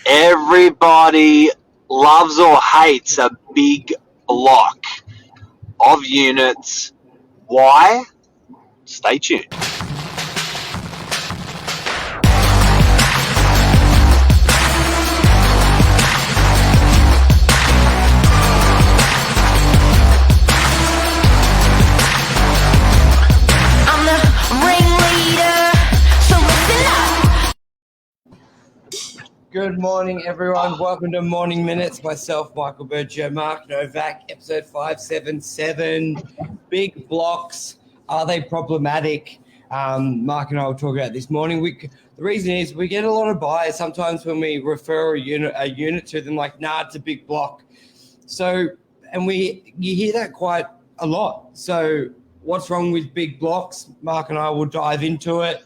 Everybody loves or hates a big block of units. Why? Stay tuned. I'm the ringleader, so listen up. Good morning, everyone. Welcome to Morning Minutes. Myself, Michael Berger, Mark Novak, episode 577. Big blocks, are they problematic? Mark and I will talk about this morning. The reason is we get a lot of buyers sometimes when we refer a unit to them, like, nah, it's a big block. So, and you hear that quite a lot. So, what's wrong with big blocks? Mark and I will dive into it.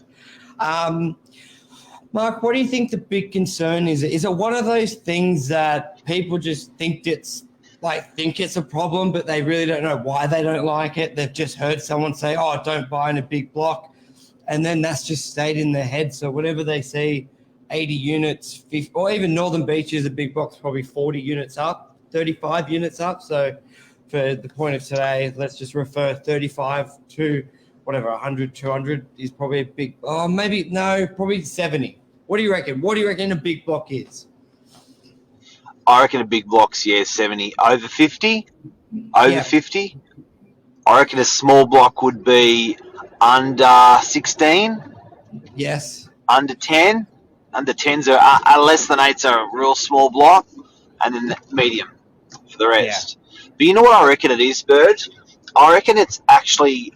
Mark, what do you think the big concern is? Is it one of those things that people just think it's a problem, but they really don't know why they don't like it? They've just heard someone say, "Oh, don't buy in a big block," and then that's just stayed in their head. So whatever they see, 80 units, 50, or even Northern Beach is a big block, probably 40 units up, 35 units up. So for the point of today, let's just refer 35 to whatever, 100, 200 is probably a big, probably 70. What do you reckon? What do you reckon a big block is? I reckon a big block's 70. Over 50? Over Yeah. 50? I reckon a small block would be under 16, Yes. under 10. Under 10s are less than 8's are a real small block, and then the medium for the rest. But you know what I reckon it is, Bird? I reckon it's actually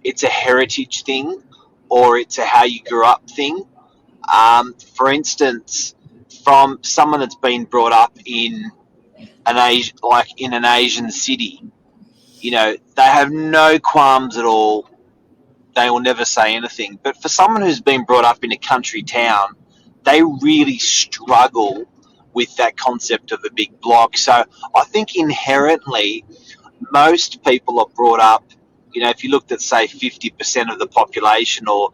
it's a heritage thing, or it's a how you grew up thing. For instance, from someone that's been brought up in an Asian city, they have no qualms at all. They will never say anything. But for someone who's been brought up in a country town, they really struggle with that concept of a big block. So I think inherently, most people are brought up, if you looked at, say, 50% of the population, or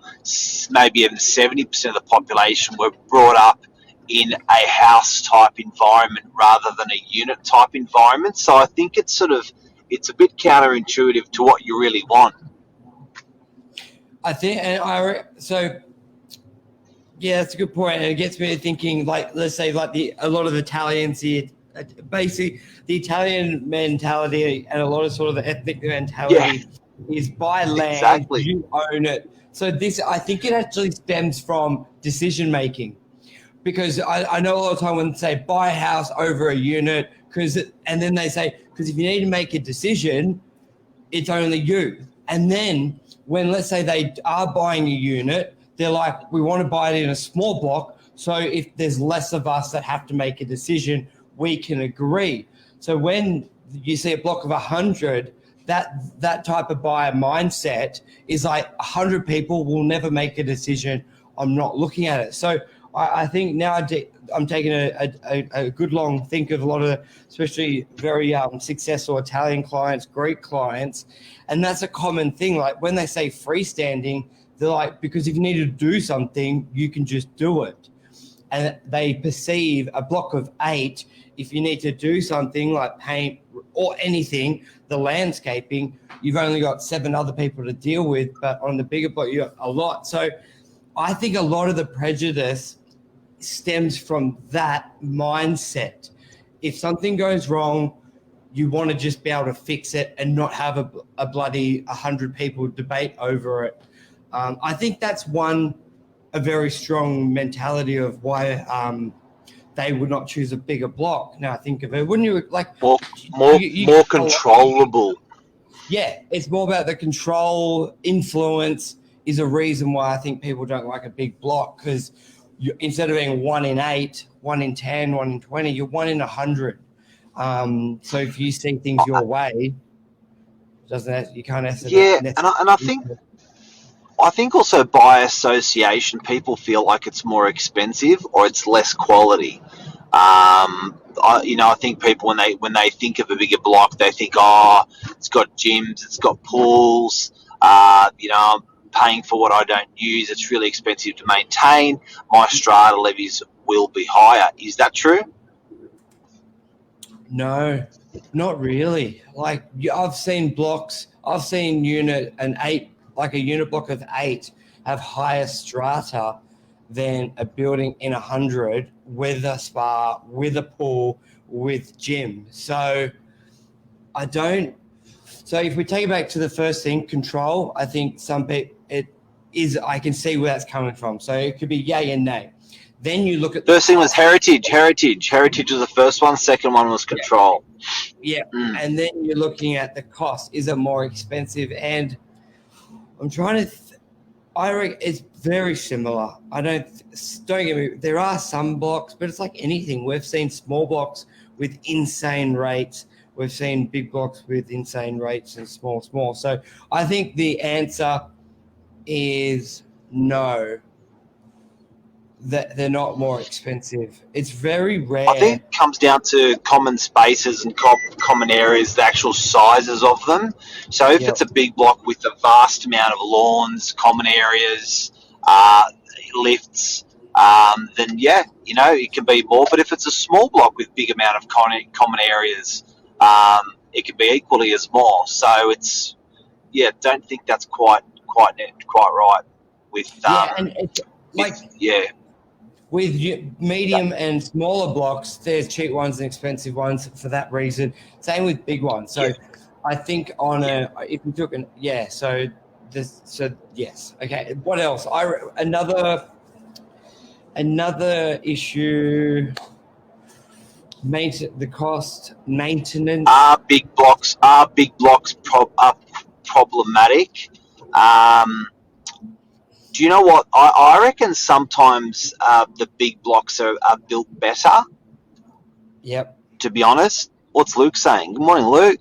maybe even 70% of the population, were brought up in a house-type environment rather than a unit-type environment. So I think it's a bit counterintuitive to what you really want. That's a good point. And it gets me thinking, let's say, a lot of Italians here, basically the Italian mentality and a lot of sort of the ethnic mentality is buy land, exactly. You own it. So I think it actually stems from decision making, because I know a lot of time when they say buy a house over a unit, and then they say, because if you need to make a decision, it's only you. And then when, let's say, they are buying a unit, they're like, we want to buy it in a small block. So if there's less of us that have to make a decision, we can agree. So when you see a block of 100, that type of buyer mindset is like 100 people will never make a decision. I'm not looking at it. So I think now I'm taking a good long think of a lot of, especially very successful Italian clients, Greek clients, and that's a common thing. Like when they say freestanding, they're like, because if you need to do something, you can just do it. And they perceive a block of 8, if you need to do something like paint or anything, the landscaping, you've only got 7 other people to deal with, but on the bigger block, you got a lot. So I think a lot of the prejudice stems from that mindset. If something goes wrong, you want to just be able to fix it and not have a bloody 100 people debate over it. I think that's a very strong mentality of why they would not choose a bigger block. Now I think of it, wouldn't you? Like more controllable. Yeah, it's more about the control. Influence is a reason why I think people don't like a big block, because instead of being 1 in 8, 1 in 10, 1 in 20, you're 1 in 100. So if you see things your way, you can't answer. Yeah, and I think also by association, people feel like it's more expensive or it's less quality. I think people, when they think of a bigger block, they think, oh, it's got gyms, it's got pools, paying for what I don't use. It's really expensive to maintain. My strata levies will be higher. Is that true? No, not really. Like I've seen blocks, I've seen like a unit block of 8 have higher strata than a building in 100 with a spa, with a pool, with gym. So if we take it back to the first thing, control, I think some people, I can see where that's coming from. So it could be yay and nay. Then you look at First thing was heritage. Heritage was the first one. Second one was control. Yeah. And then you're looking at the cost. Is it more expensive? And I'm trying to I reckon it's very similar. Don't get me, there are some blocks, but it's like anything. We've seen small blocks with insane rates. We've seen big blocks with insane rates and small. So I think the answer is no, that they're not more expensive. It's very rare. I think it comes down to common spaces and common areas, the actual sizes of them. So if it's a big block with a vast amount of lawns, common areas, lifts, then it can be more. But if it's a small block with big amount of common areas, it could be equally as more. So it's don't think that's quite right with and it's with medium and smaller blocks, there's cheap ones and expensive ones for that reason. Same with big ones. So I think if we took yes. Okay. What else? Another issue. The cost maintenance. Are big blocks problematic? Do you know what? I reckon sometimes the big blocks are built better. Yep. To be honest. What's Luke saying? Good morning, Luke.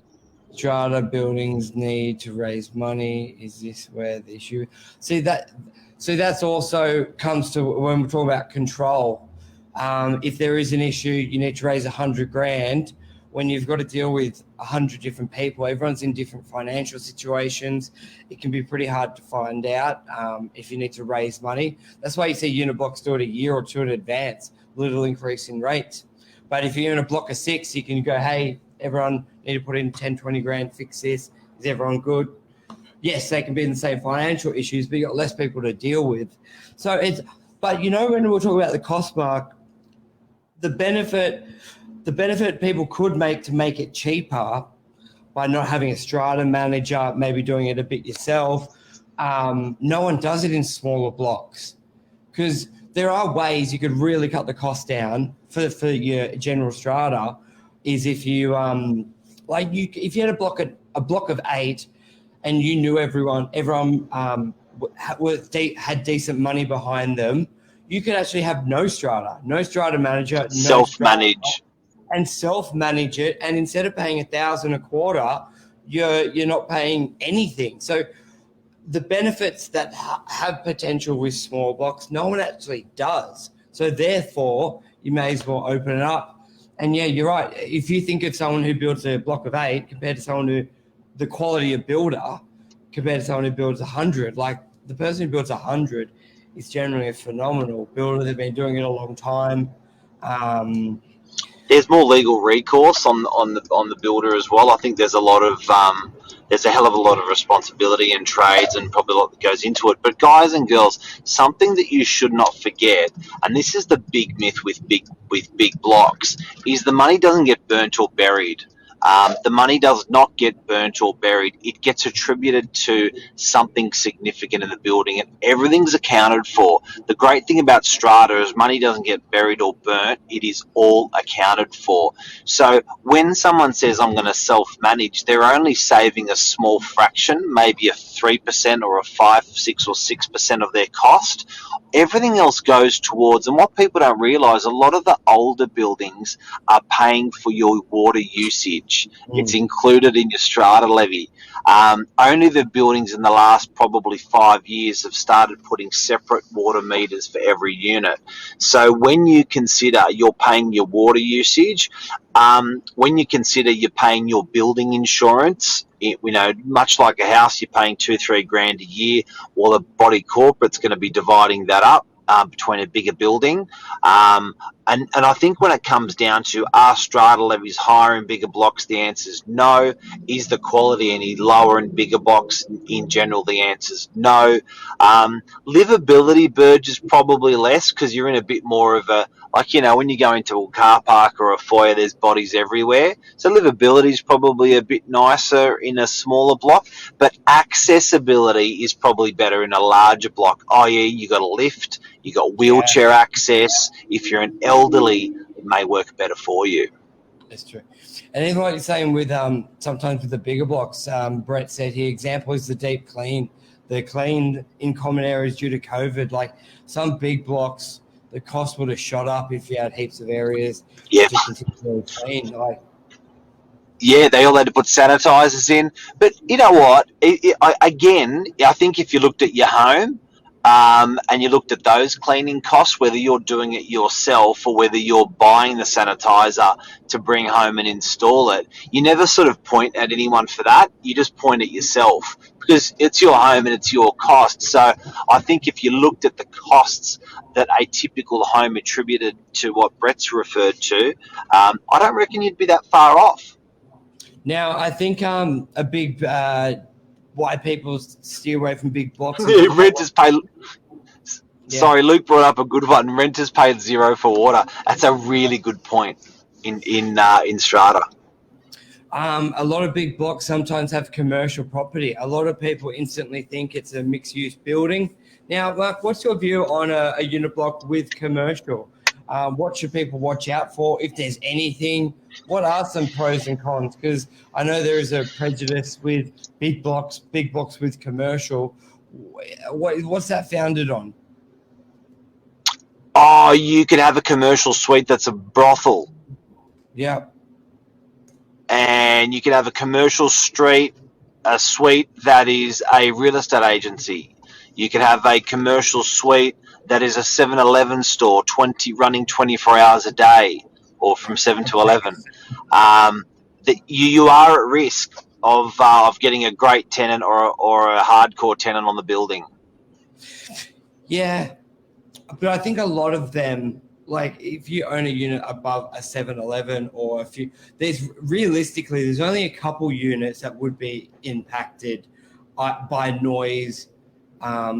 Strata buildings need to raise money. Is this where the issue? So that's also comes to when we talk about control. If there is an issue, you need to raise $100,000. When you've got to deal with 100 different people, everyone's in different financial situations. It can be pretty hard to find out if you need to raise money. That's why you see unit blocks do it a year or two in advance, little increase in rates. But if you're in a block of 6, you can go, hey, everyone need to put in 10, 20 grand, fix this. Is everyone good? Yes, they can be in the same financial issues, but you've got less people to deal with. So but when we're talking about the cost, Mark, the benefit people could make to make it cheaper by not having a strata manager, maybe doing it a bit yourself. No one does it in smaller blocks because there are ways you could really cut the cost down for your general strata. Is if you if you had a block of 8 and you knew everyone had decent money behind them, you could actually have no strata manager, self-manage. And self-manage it, and instead of paying $1,000 a quarter, you're not paying anything. So the benefits that have potential with small blocks, no one actually does. So therefore, you may as well open it up. And you're right. If you think of someone who builds a block of 8 compared to someone who, the quality of builder compared to someone who builds 100, like the person who builds 100 is generally a phenomenal builder. They've been doing it a long time. There's more legal recourse on the builder as well. I think there's a lot of there's a hell of a lot of responsibility and trades and probably a lot that goes into it. But guys and girls, something that you should not forget, and this is the big myth with big blocks, is the money doesn't get burnt or buried. The money does not get burnt or buried. It gets attributed to something significant in the building, and everything's accounted for. The great thing about strata is money doesn't get buried or burnt. It is all accounted for. So when someone says, I'm going to self-manage, they're only saving a small fraction, maybe a 3% or a 5, 6 or 6% of their cost. Everything else goes towards, and what people don't realise, a lot of the older buildings are paying for your water usage. usage. It's included in your strata levy. Only the buildings in the last probably 5 years have started putting separate water meters for every unit. So when you consider you're paying your water usage, when you consider you're paying your building insurance, much like a house, you're paying 2-3 grand a year. Well, a body corporate's going to be dividing that up between a bigger building. And I think when it comes down to, are strata levies higher in bigger blocks, the answer is no. Is the quality any lower in bigger blocks? In general, the answer is no. Livability, Burge, is probably less because you're in a bit more of a, when you go into a car park or a foyer, there's bodies everywhere. So livability is probably a bit nicer in a smaller block, but accessibility is probably better in a larger block, i.e. you got a lift, you got wheelchair access. If you're an elderly, it may work better for you. That's true. And even like you're saying with sometimes with the bigger blocks, Brett said here, example is the deep clean. They're cleaned in common areas due to COVID. Like some big blocks, the cost would have shot up if you had heaps of areas to continue to clean. Yeah, they all had to put sanitizers in. But you know what? I think if you looked at your home and you looked at those cleaning costs, whether you're doing it yourself or whether you're buying the sanitizer to bring home and install it, you never sort of point at anyone for that. You just point at yourself because it's your home and it's your cost. So I think if you looked at the costs that a typical home attributed to what Brett's referred to, I don't reckon you'd be that far off. Now, I think a big why people steer away from big blocks. Renters pay. Yeah. Sorry, Luke brought up a good one. Renters paid $0 for water. That's a really good point in strata. A lot of big blocks sometimes have commercial property. A lot of people instantly think it's a mixed-use building. Now, Mark, what's your view on a unit block with commercial? What should people watch out for, if there's anything? What are some pros and cons? Because I know there is a prejudice with big blocks with commercial. What's that founded on? Oh, you could have a commercial suite that's a brothel. Yeah. And you could have a commercial suite that is a real estate agency. You could have a commercial suite that is a 7-Eleven store, running 24 hours a day, or from 7 to 11. You are at risk of getting a great tenant or a hardcore tenant on the building. Yeah, but I think a lot of them, like if you own a unit above a 7-Eleven or a few, there's only a couple units that would be impacted by noise,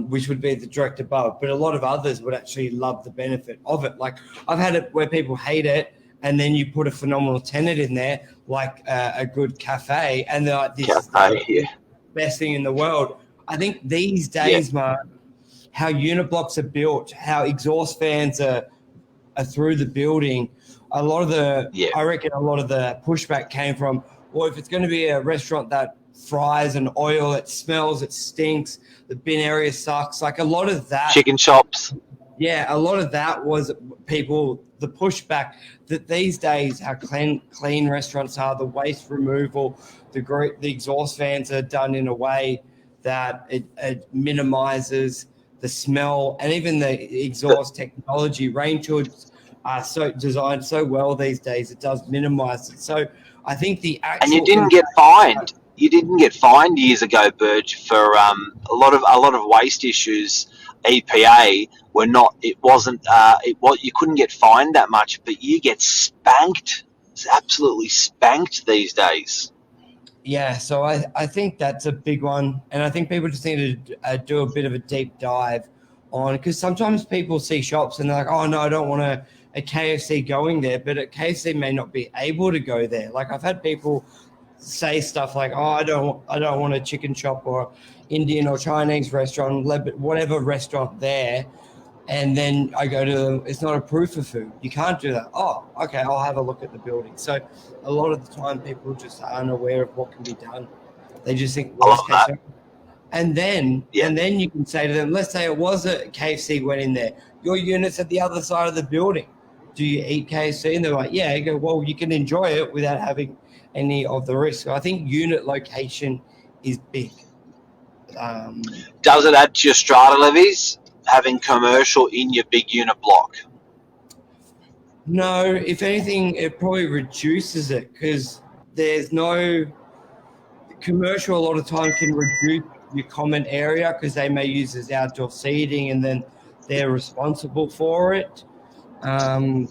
which would be the direct above, but a lot of others would actually love the benefit of it. Like I've had it where people hate it, and then you put a phenomenal tenant in there, like a good cafe, and they're like, this is the best thing in the world. I think these days, Mark, how unit blocks are built, how exhaust fans are through the building, I reckon a lot of the pushback came from, well, if it's going to be a restaurant that fries and oil, it smells, it stinks, the bin area sucks. Like a lot of that. Chicken shops. Yeah, a lot of that was the pushback that these days how clean restaurants are, the waste removal, the exhaust fans are done in a way that it minimizes the smell, and even the exhaust technology. Range hoods are so designed so well these days, it does minimize it. So I think and you didn't get fined. You didn't get fined years ago, Burge, for a lot of waste issues. EPA were not. It wasn't. You couldn't get fined that much, but you get spanked. It's absolutely spanked these days. Yeah, so I think that's a big one, and I think people just need to do a bit of a deep dive on, because sometimes people see shops and they're like, oh no, I don't want a KFC going there, but a KFC may not be able to go there. Like I've had people say stuff like, oh, I don't want a chicken shop or Indian or Chinese restaurant, whatever restaurant there, and then I go to them, it's not approved for food. You can't do that. Oh, okay, I'll have a look at the building. So a lot of the time people just are unaware of what can be done. They just think worst case. And then you can say to them, let's say it was a KFC went in there. Your unit's at the other side of the building. do you eat KFC? And they're like, yeah. I go, well, you can enjoy it without having any of the risk. I think unit location is big. Does it add to your strata levies, having commercial in your big unit block? No, if anything, it probably reduces it because there's no commercial. A lot of time can reduce your common area because they may use as outdoor seating, and then they're responsible for it. I'm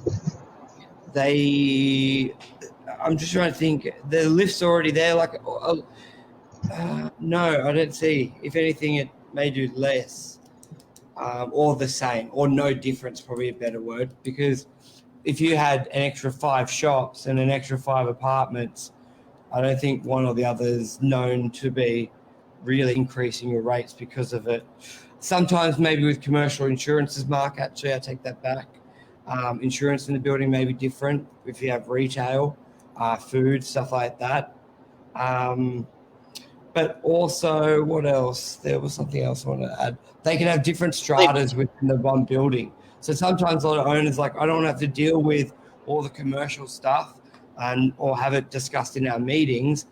just trying to think. The lift's already there. Like, no, I don't see. If anything, it may do less, or the same, or no difference. Probably a better word, because if you had an extra 5 shops and an extra 5 apartments, I don't think one or the other is known to be really increasing your rates because of it. Sometimes maybe with commercial insurances, Mark, actually, I take that back. Insurance in the building may be different if you have retail, food, stuff like that. But also, what else? There was something else I want to add. They can have different stratas within the one building. So sometimes a lot of owners like, I don't have to deal with all the commercial stuff or have it discussed in our meetings.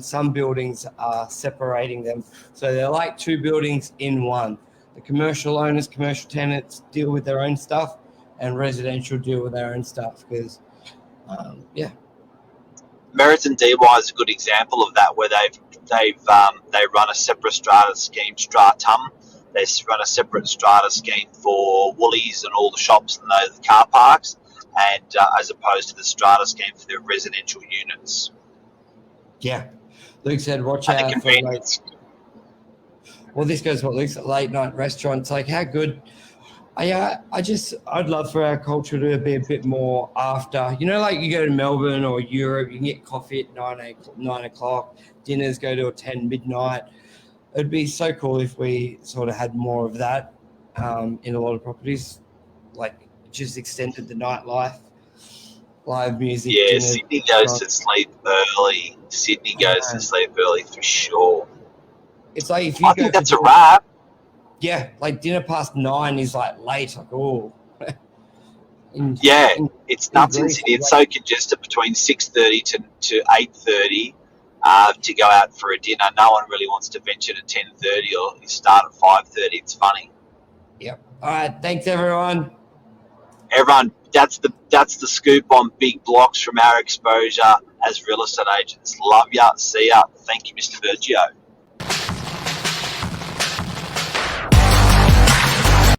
Some buildings are separating them. So they're like 2 buildings in one. The commercial owners, commercial tenants deal with their own stuff, and residential deal with their own stuff because, Meriton DY is a good example of that, where they run a separate strata scheme, Stratum. They run a separate strata scheme for Woolies and all the shops and the car parks, and as opposed to the strata scheme for the residential units. Yeah. Luke said, watch And the out for convenience. Well, this goes what Luke said, late night restaurants. Like, how good. I'd love for our culture to be a bit more after. You know, like you go to Melbourne or Europe, you can get coffee at 9 o'clock, dinners go to 10 midnight. It'd be so cool if we sort of had more of that in a lot of properties, like just extended the nightlife, live music. Yeah, dinners, Sydney goes to sleep early. Sydney goes to sleep early for sure. It's like if you I go think that's for a wrap. Yeah, like dinner past 9 is like late. Like, oh. It's nuts in Sydney. It's so congested between 6:30 to 8:30 to go out for a dinner. No one really wants to venture to 10:30 or start at 5:30. It's funny. Yep. All right. Thanks, everyone. Everyone, that's the scoop on big blocks from our exposure as real estate agents. Love ya. See ya. Thank you, Mr. Virgio.